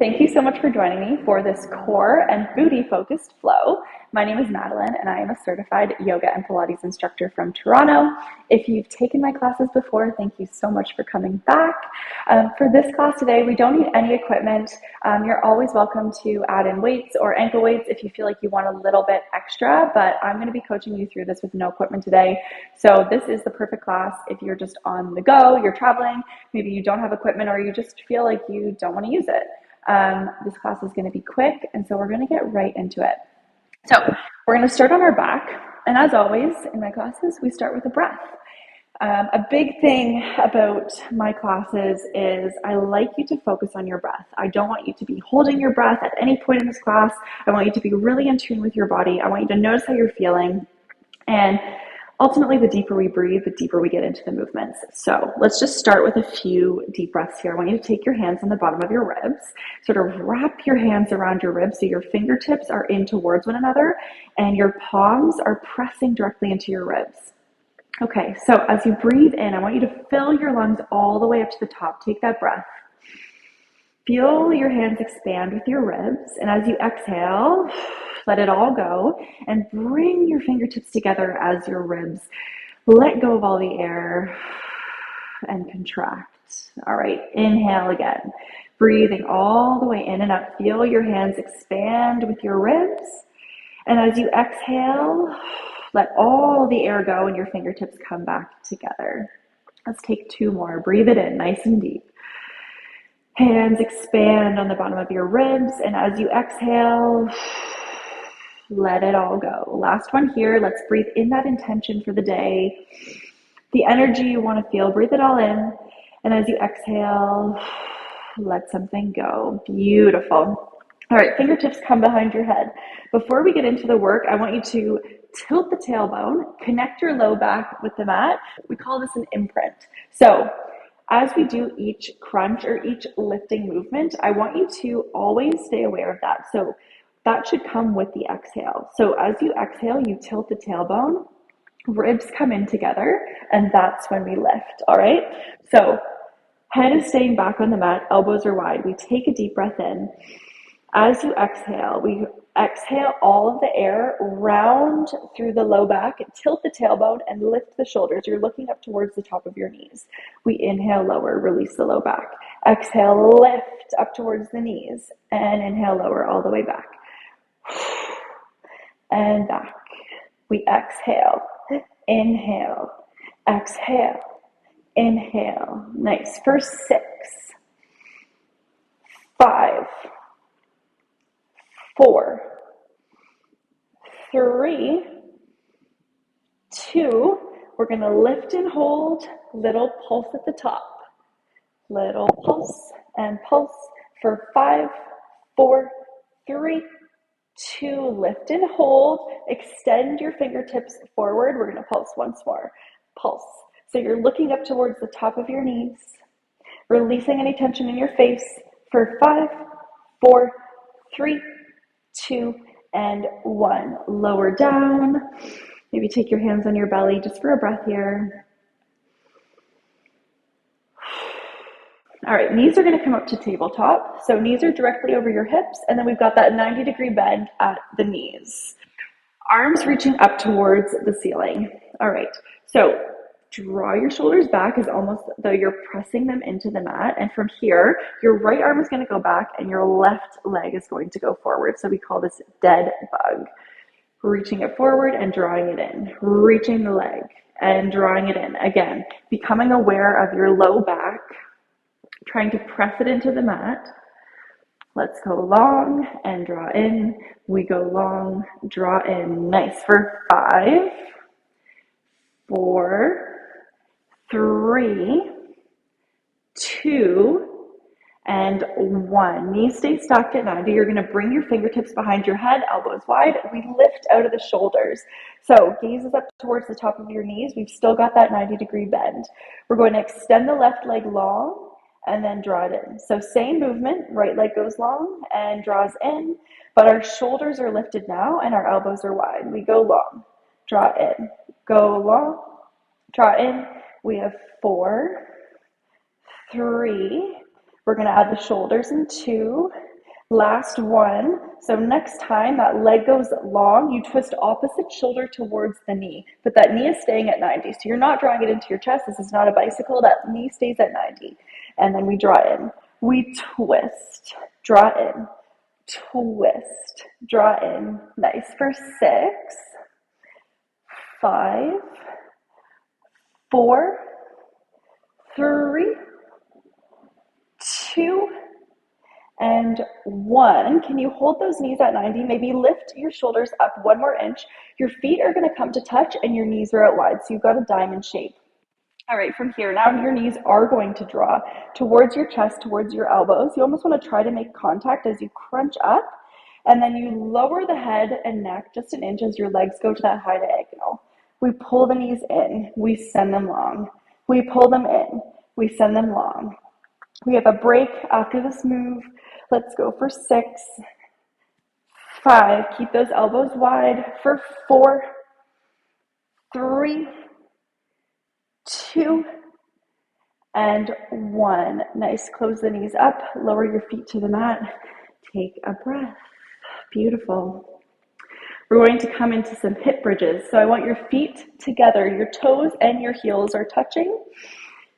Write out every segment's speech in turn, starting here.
Thank you so much for joining me for this core and booty focused flow. My name is Madeline and I am a certified yoga and Pilates instructor from Toronto. If you've taken my classes before, thank you so much for coming back. For this class today, we don't need any equipment. You're always welcome to add in weights or ankle weights if you feel like you want a little bit extra, but I'm going to be coaching you through this with no equipment today. So this is the perfect class if you're just on the go, you're traveling, maybe you don't have equipment or you just feel like you don't want to use it. This class is going to be quick, and so we're going to get right into it. So we're going to start on our back, and as always in my classes, we start with a breath. A big thing about my classes is I like you to focus on your breath. I don't want you to be holding your breath at any point in this class. I want you to be really in tune with your body. I want you to notice how you're feeling, and ultimately, the deeper we breathe, the deeper we get into the movements. So let's just start with a few deep breaths here. I want you to take your hands on the bottom of your ribs, sort of wrap your hands around your ribs so your fingertips are in towards one another and your palms are pressing directly into your ribs. Okay, so as you breathe in, I want you to fill your lungs all the way up to the top. Take that breath. Feel your hands expand with your ribs, and as you exhale, let it all go and bring your fingertips together as your ribs let go of all the air and contract. All right, inhale again. Breathing all the way in and up. Feel your hands expand with your ribs, and as you exhale, let all the air go and your fingertips come back together. Let's take two more. Breathe it in nice and deep. Hands expand on the bottom of your ribs, and as you exhale, let it all go. Last one here. Let's breathe in that intention for the day. The energy you want to feel, breathe it all in, and as you exhale, let something go. Beautiful. All right, fingertips come behind your head. Before we get into the work, I want you to tilt the tailbone, connect your low back with the mat. We call this an imprint. So as we do each crunch or each lifting movement, I want you to always stay aware of that. So that should come with the exhale. So as you exhale, you tilt the tailbone, ribs come in together, and that's when we lift, all right? So head is staying back on the mat, elbows are wide. We take a deep breath in. As you exhale, we exhale all of the air, round through the low back, tilt the tailbone, and lift the shoulders. You're looking up towards the top of your knees. We inhale, lower, release the low back. Exhale, lift up towards the knees, and inhale, lower all the way back. And back. We exhale, inhale, exhale, inhale. Nice. For 6, 5, 4, 3, 2, we're going to lift and hold, little pulse at the top, little pulse and pulse for 5, 4, 3, 2, lift and hold, extend your fingertips forward. We're going to pulse once more, pulse. So you're looking up towards the top of your knees, releasing any tension in your face for 5, 4, 3, 2, and 1. Lower down. Maybe take your hands on your belly just for a breath here. All right, knees are going to come up to tabletop. So knees are directly over your hips, and then we've got that 90-degree bend at the knees. Arms reaching up towards the ceiling. All right, so draw your shoulders back as almost though you're pressing them into the mat. And from here, your right arm is going to go back and your left leg is going to go forward. So we call this dead bug. Reaching it forward and drawing it in. Reaching the leg and drawing it in. Again, becoming aware of your low back, trying to press it into the mat. Let's go long and draw in. We go long, draw in. Nice. For 5, 4, 3, 2, and 1. Knees stay stacked at 90. You're going to bring your fingertips behind your head, elbows wide. We lift out of the shoulders. So gaze is up towards the top of your knees. We've still got that 90-degree bend. We're going to extend the left leg long and then draw it in. So same movement, right leg goes long and draws in, but our shoulders are lifted now and our elbows are wide. We go long, draw in, go long, draw in. We have 4, 3, we're going to add the shoulders in 2, Last one. So next time that leg goes long, you twist opposite shoulder towards the knee, but that knee is staying at 90. So you're not drawing it into your chest. This is not a bicycle. That knee stays at 90. And then we draw in. We twist, draw in, twist, draw in. Nice for 6, 5, 4, 3, 2, and 1. Can you hold those knees at 90? Maybe lift your shoulders up 1 more inch. Your feet are going to come to touch and your knees are out wide. So you've got a diamond shape. All right, from here, now your knees are going to draw towards your chest, towards your elbows. You almost want to try to make contact as you crunch up. And then you lower the head and neck just an inch as your legs go to that high diagonal. We pull the knees in. We send them long. We pull them in. We send them long. We have a break after this move. Let's go for 6, 5. Keep those elbows wide. For 4, 3, 2, and 1. Nice. Close the knees up. Lower your feet to the mat. Take a breath. Beautiful. We're going to come into some hip bridges. So I want your feet together. Your toes and your heels are touching.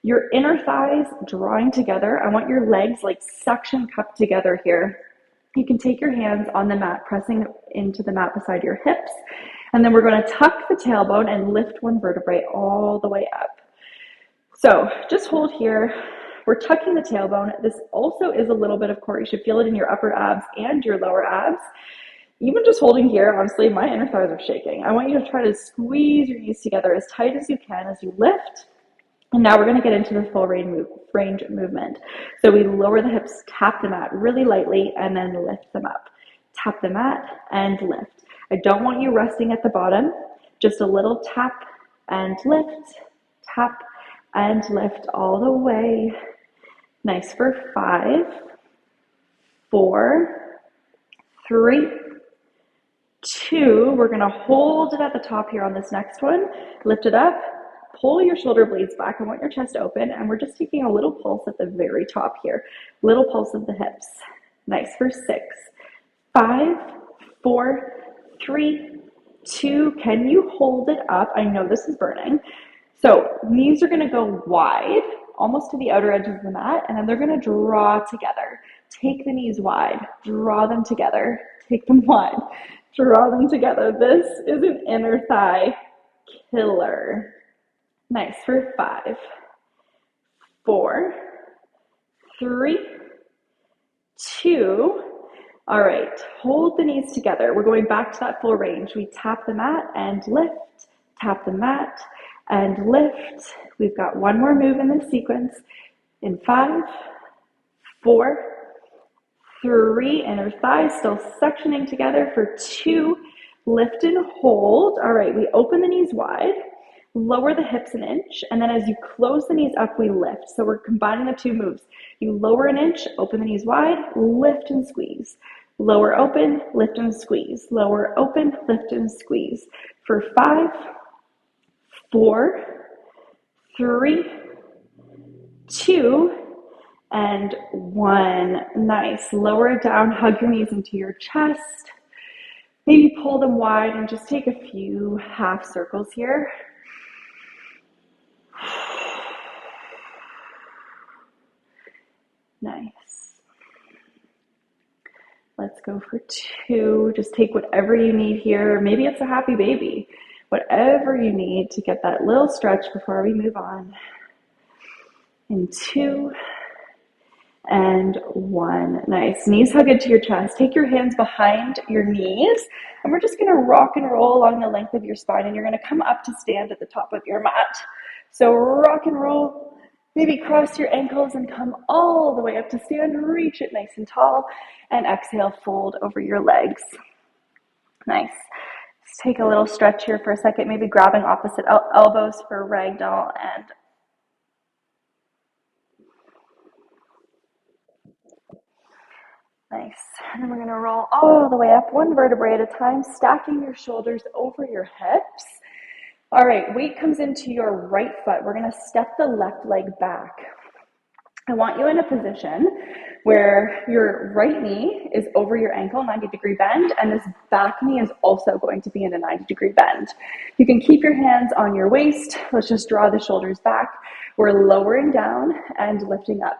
Your inner thighs drawing together. I want your legs like suction cupped together here. You can take your hands on the mat, pressing into the mat beside your hips. And then we're going to tuck the tailbone and lift one vertebrae all the way up. So just hold here. We're tucking the tailbone. This also is a little bit of core. You should feel it in your upper abs and your lower abs. Even just holding here, honestly, my inner thighs are shaking. I want you to try to squeeze your knees together as tight as you can as you lift. And now we're going to get into the full range movement. So we lower the hips, tap the mat really lightly, and then lift them up. Tap the mat and lift. I don't want you resting at the bottom. Just a little tap and lift, tap and lift all the way. Nice for 5, 4, 3, 2. We're going to hold it at the top here on this next one. Lift it up. Pull your shoulder blades back. I want your chest open, and we're just taking a little pulse at the very top here. Little pulse of the hips. Nice for 6, 5, 4, 3, 2. Can you hold it up? I know this is burning. So knees are going to go wide, almost to the outer edges of the mat, and then they're going to draw together. Take the knees wide. Draw them together. Take them wide. Draw them together. This is an inner thigh killer. Nice for 5, 4, 3, 2. All right, hold the knees together. We're going back to that full range. We tap the mat and lift, tap the mat and lift. We've got one more move in this sequence. In 5, 4, 3, inner thighs still suctioning together. For 2, lift and hold. All right, we open the knees wide. Lower the hips an inch, and then as you close the knees up, we lift. So we're combining the 2 moves. You lower an inch, open the knees wide, lift and squeeze. Lower open, lift and squeeze. Lower open, lift and squeeze. For 5, 4, 3, 2, and 1. Nice. Lower it down, hug your knees into your chest. Maybe pull them wide and just take a few half circles here. Nice. Let's go for 2. Just take whatever you need here. Maybe it's a happy baby. Whatever you need to get that little stretch before we move on. In 2 and 1. Nice. Knees hug into your chest. Take your hands behind your knees. And we're just going to rock and roll along the length of your spine. And you're going to come up to stand at the top of your mat. So rock and roll. Maybe cross your ankles and come all the way up to stand. Reach it nice and tall. And exhale, fold over your legs. Nice. Let's take a little stretch here for a second. Maybe grabbing opposite elbows for ragdoll and nice. And then we're going to roll all the way up, one vertebrae at a time, stacking your shoulders over your hips. All right, weight comes into your right foot. We're going to step the left leg back. I want you in a position where your right knee is over your ankle, 90-degree bend, and this back knee is also going to be in a 90-degree bend. You can keep your hands on your waist. Let's just draw the shoulders back. We're lowering down and lifting up.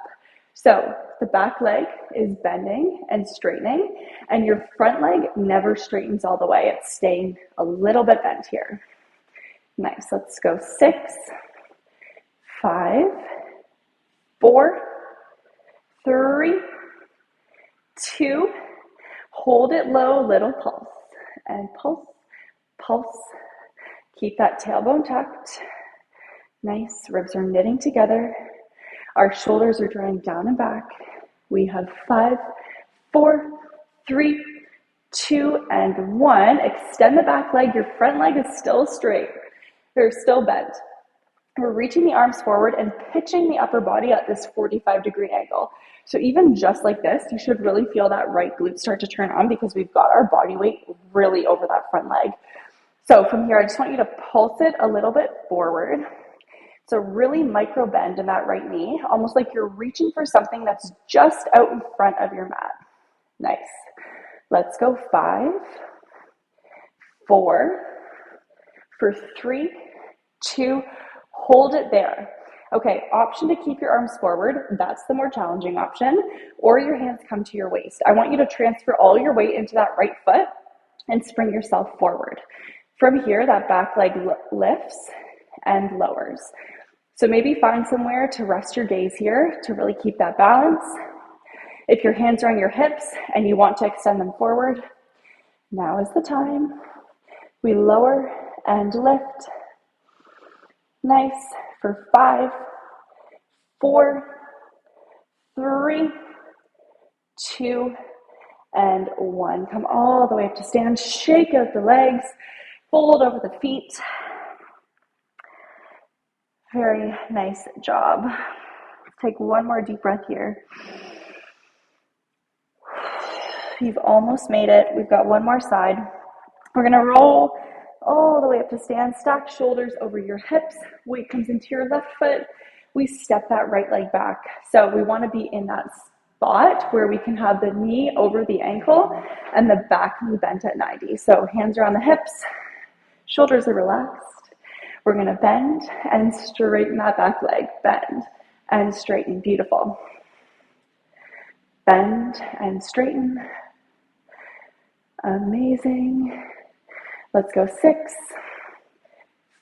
So the back leg is bending and straightening, and your front leg never straightens all the way. It's staying a little bit bent here. Nice. Let's go 6, 5, 4, 3, 2, hold it low, little pulse, and pulse, pulse. Keep that tailbone tucked. Nice, ribs are knitting together. Our shoulders are drawing down and back. We have 5, 4, 3, 2, and 1. Extend the back leg. Your front leg is still straight. They're still bent. We're reaching the arms forward and pitching the upper body at this 45-degree angle. So even just like this, you should really feel that right glute start to turn on because we've got our body weight really over that front leg. So from here, I just want you to pulse it a little bit forward. So really micro bend in that right knee, almost like you're reaching for something that's just out in front of your mat. Nice. Let's go 5, 4, for 3, 2, hold it there. Okay, option to keep your arms forward. That's the more challenging option. Or your hands come to your waist. I want you to transfer all your weight into that right foot and spring yourself forward. From here, that back leg lifts and lowers. So maybe find somewhere to rest your gaze here to really keep that balance. If your hands are on your hips and you want to extend them forward, now is the time. We lower and lift. Nice. For 5, 4, 3, 2, and 1. Come all the way up to stand. Shake out the legs. Fold over the feet. Very nice job. Let's take one more deep breath here. You've almost made it. We've got one more side. We're going to roll all the way up to stand. Stack shoulders over your hips. Weight comes into your left foot. We step that right leg back. So we want to be in that spot where we can have the knee over the ankle and the back knee bent at 90. So hands are on the hips. Shoulders are relaxed. We're going to bend and straighten that back leg. Bend and straighten. Beautiful. Bend and straighten. Amazing. Let's go 6,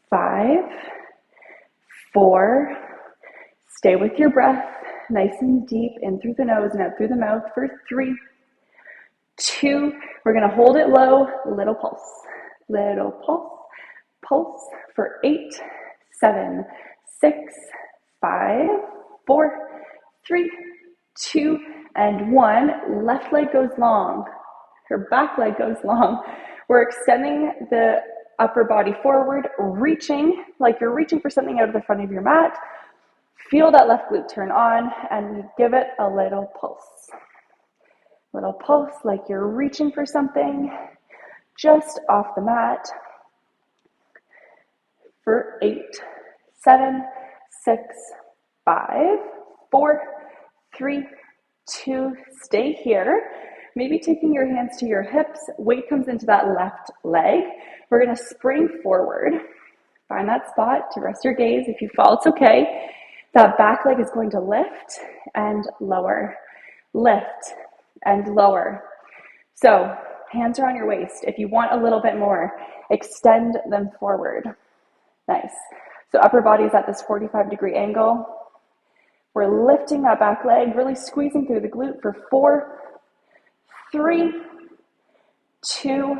5, 4. Stay with your breath. Nice and deep in through the nose and out through the mouth for 3, 2. We're going to hold it low. Little pulse. Little pulse. Pulse for 8, 7, 6, 5, 4, 3, 2, and 1. Left leg goes long. Her back leg goes long. We're extending the upper body forward, reaching like you're reaching for something out of the front of your mat. Feel that left glute turn on and give it a little pulse. Little pulse like you're reaching for something just off the mat. For 8, 7, 6, 5, 4, 3, 2, stay here. Maybe taking your hands to your hips, weight comes into that left leg. We're going to spring forward. Find that spot to rest your gaze. If you fall, it's okay. That back leg is going to lift and lower. Lift and lower. So hands are on your waist. If you want a little bit more, extend them forward. Nice. So upper body is at this 45-degree angle. We're lifting that back leg, really squeezing through the glute for 4, 3, 2,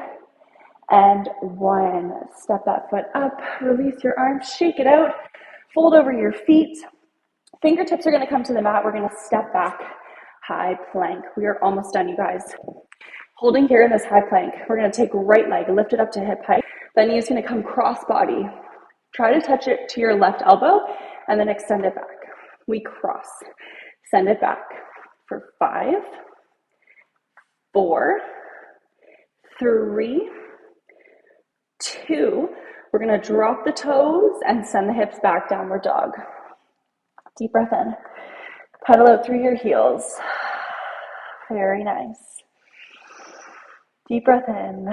and 1. Step that foot up, release your arms, shake it out, fold over your feet. Fingertips are going to come to the mat. We're going to step back, high plank. We are almost done, you guys. Holding here in this high plank, we're going to take right leg, lift it up to hip height. That knee is going to come cross body. Try to touch it to your left elbow and then extend it back. We cross. Send it back for 5, 4, 3, 2. We're going to drop the toes and send the hips back, downward dog. Deep breath in. Pedal out through your heels. Very nice. Deep breath in.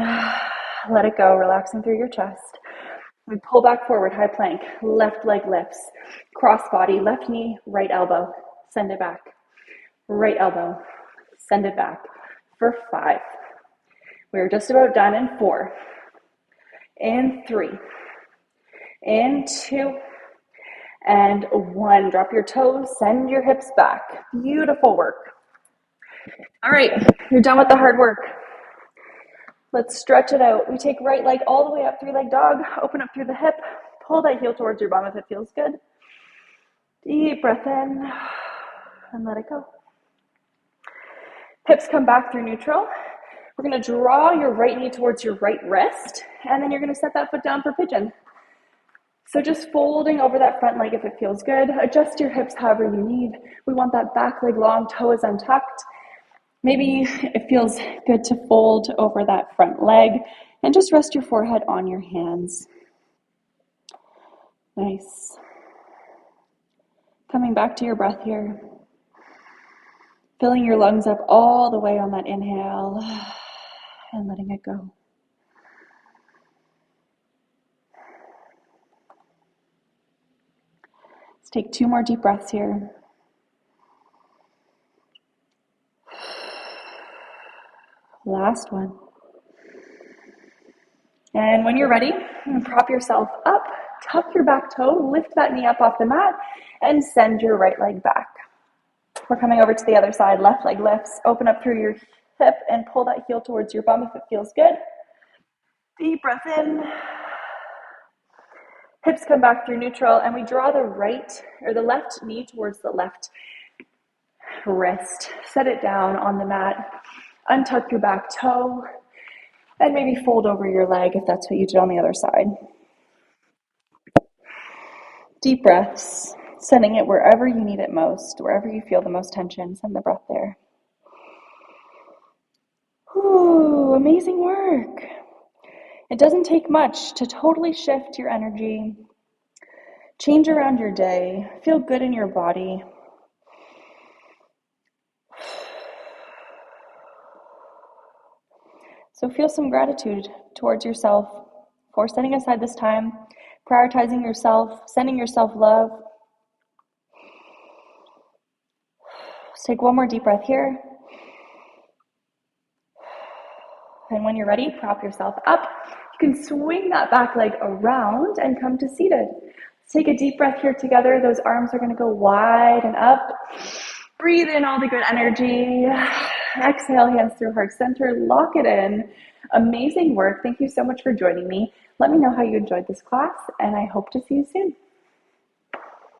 Let it go, relaxing through your chest. We pull back forward, high plank. Left leg lifts. Cross body, left knee, right elbow. Send it back. Right elbow. Send it back. For 5. We're just about done in 4. In 3. In 2. And 1. Drop your toes, send your hips back. Beautiful work. All right, you're done with the hard work. Let's stretch it out. We take right leg all the way up, 3-leg dog. Open up through the hip. Pull that heel towards your bum if it feels good. Deep breath in and let it go. Hips come back through neutral. We're going to draw your right knee towards your right wrist, and then you're going to set that foot down for pigeon. So just folding over that front leg if it feels good. Adjust your hips however you need. We want that back leg long, toe is untucked. Maybe it feels good to fold over that front leg and just rest your forehead on your hands. Nice. Coming back to your breath here. Filling your lungs up all the way on that inhale and letting it go. Let's take 2 more deep breaths here. Last one. And when you're ready, prop yourself up, tuck your back toe, lift that knee up off the mat, and send your right leg back. We're coming over to the other side. Left leg lifts. Open up through your hip and pull that heel towards your bum if it feels good. Deep breath in. Hips come back through neutral, and we draw the right or the left knee towards the left wrist. Set it down on the mat. Untuck your back toe, and maybe fold over your leg if that's what you did on the other side. Deep breaths, sending it wherever you need it most, wherever you feel the most tension. Send the breath there. Ooh, amazing work. It doesn't take much to totally shift your energy, change around your day, feel good in your body. So feel some gratitude towards yourself for setting aside this time, prioritizing yourself, sending yourself love. Let's take 1 more deep breath here. And when you're ready, prop yourself up. You can swing that back leg around and come to seated. Let's take a deep breath here together. Those arms are going to go wide and up. Breathe in all the good energy. Exhale, hands through heart center. Lock it in. Amazing work. Thank you so much for joining me. Let me know how you enjoyed this class, and I hope to see you soon.